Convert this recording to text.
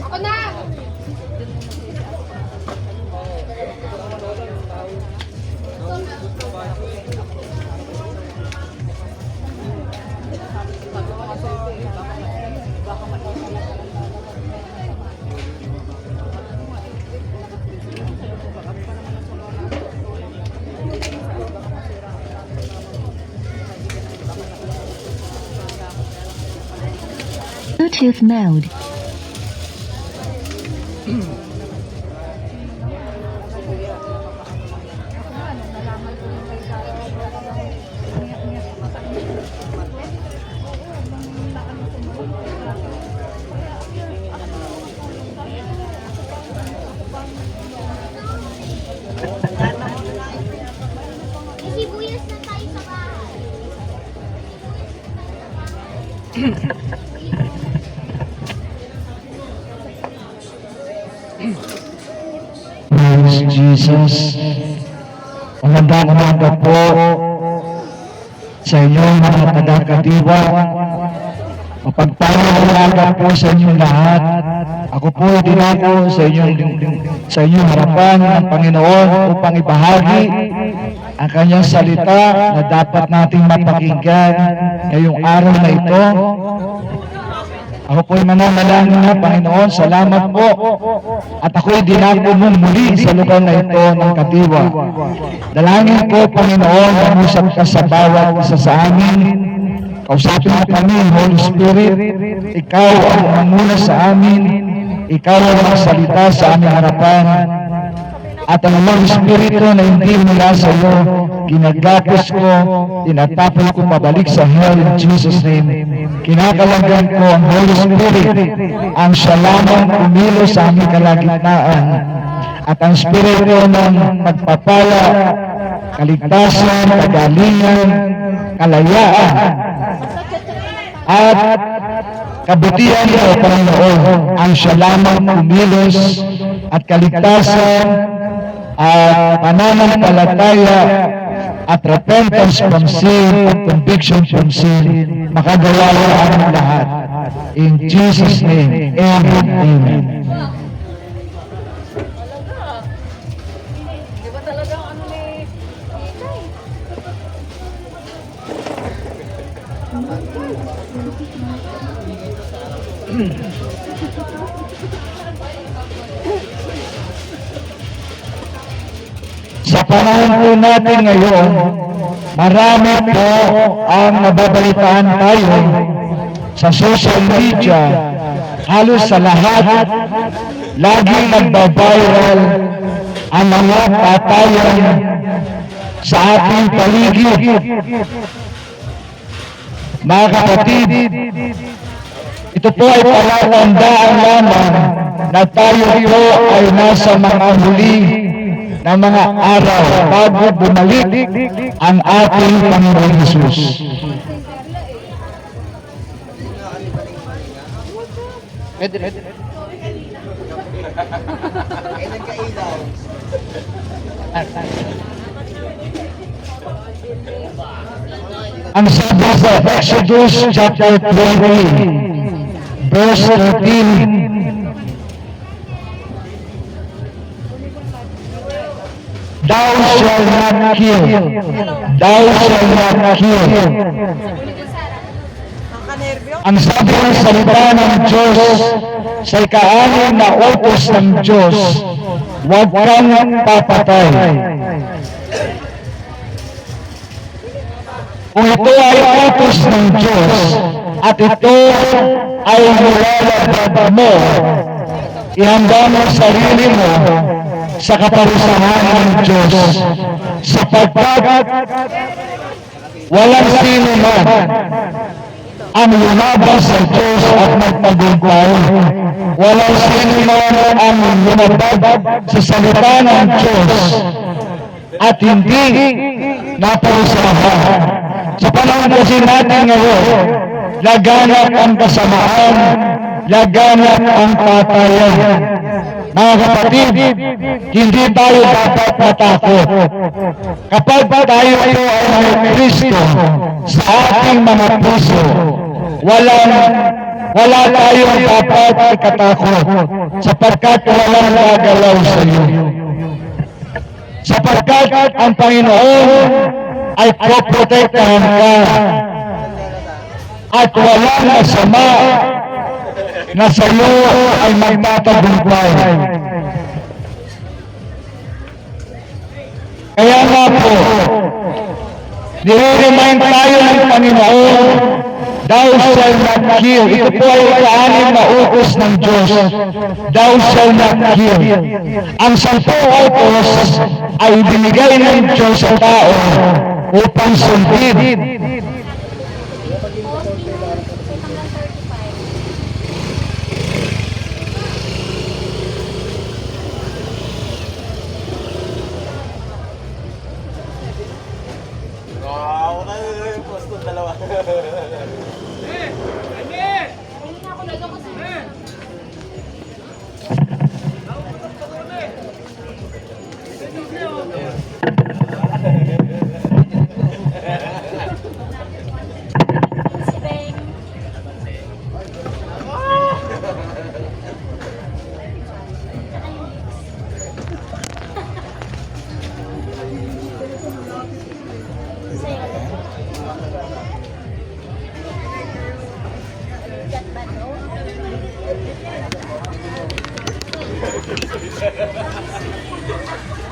Ako na! Bluetooth mode. Sibuyas na tayo sa bahay. Praise Jesus. Magandang umaga po sa inyong mga taga-kadiwa. Mapagpalang umaga po sa inyong lahat. Ako po dinako sa inyong harapan ng Panginoon upang ibahagi ang kanyang salita na dapat nating mapakinggan ngayong araw na ito. Ako po'y mananalangin na, Panginoon, salamat po. At ako'y dinako mong muli sa lugar na ito ng Kadiwa. Dalangin po, Panginoon, mamusap ka sa bawat isa sa amin. Kausapin mo kami, Holy Spirit. Ikaw ang mamuna sa amin. Ikaw ang magsalita sa aming harapan. At ang Holy Espiritu na hindi mula sa iyo, ginagapos ko, tinatapon ko pabalik sa hell in Jesus' name. Kinakalagyan ko ang Holy Spirit, ang siya lamang kumilos sa aming kalagitnaan. At ang Espiritu ng pagpapala, kaligtasan, kagalingan, kalayaan, at kabutihan mo, Panginoon, ang siya lamang kumilos at kaligtasan at pananampalataya at repentance from sin at conviction from sin makagawa sa aming lahat. In Jesus' name, amen. Amen. Sa panahon po natin ngayon, marami po ang nababalitaan tayo sa social media. Halos sa lahat, laging nagbabiral ang mga patayan sa ating paligid. Mga kapatid, ito po ay palatandaan lamang na tayo po ay nasa mga huli na mga araw bago bumalik ang ating Panginoon Jesus. Ang sabi sa Exodus chapter 20, verse 13, Thou shalt not kill. Thou shalt not kill. Ang sabi ng salita ng Diyos sa ika-6 na utos ng Diyos, huwag kang papatay. Kung ito ay utos ng Diyos at ito ay nilalabag mo, ihanda mo ang sarili mo sa kaparusahan ng Diyos, sapagkat walang sino man ang lumabas sa Diyos at magtagumpay. Walang sino man ang lumabag sa salita ng Diyos at hindi naparusahan. Sa panahon kasi natin ngayon, laganap ang kasamaan, laganap ang patayan. Mga kapatid, hindi tayo dapat matakot. Kapag tayo ay may Kristo sa ating mga puso, wala tayong dapat ikatakot sapagkat walang gagalaw sa iyo. Sapagkat ang Panginoon ay poprotektahan ka at walang masama na sa iyo ay magtatagumpay. Kaya nga po, nire-remind tayo ng Panginoon, thou shall not kill. Ito po ay ika-anim na utos ng Diyos. Thou shall not kill. Ang 10 utos ay binigay ng Diyos sa tao upang sundin. Thank you.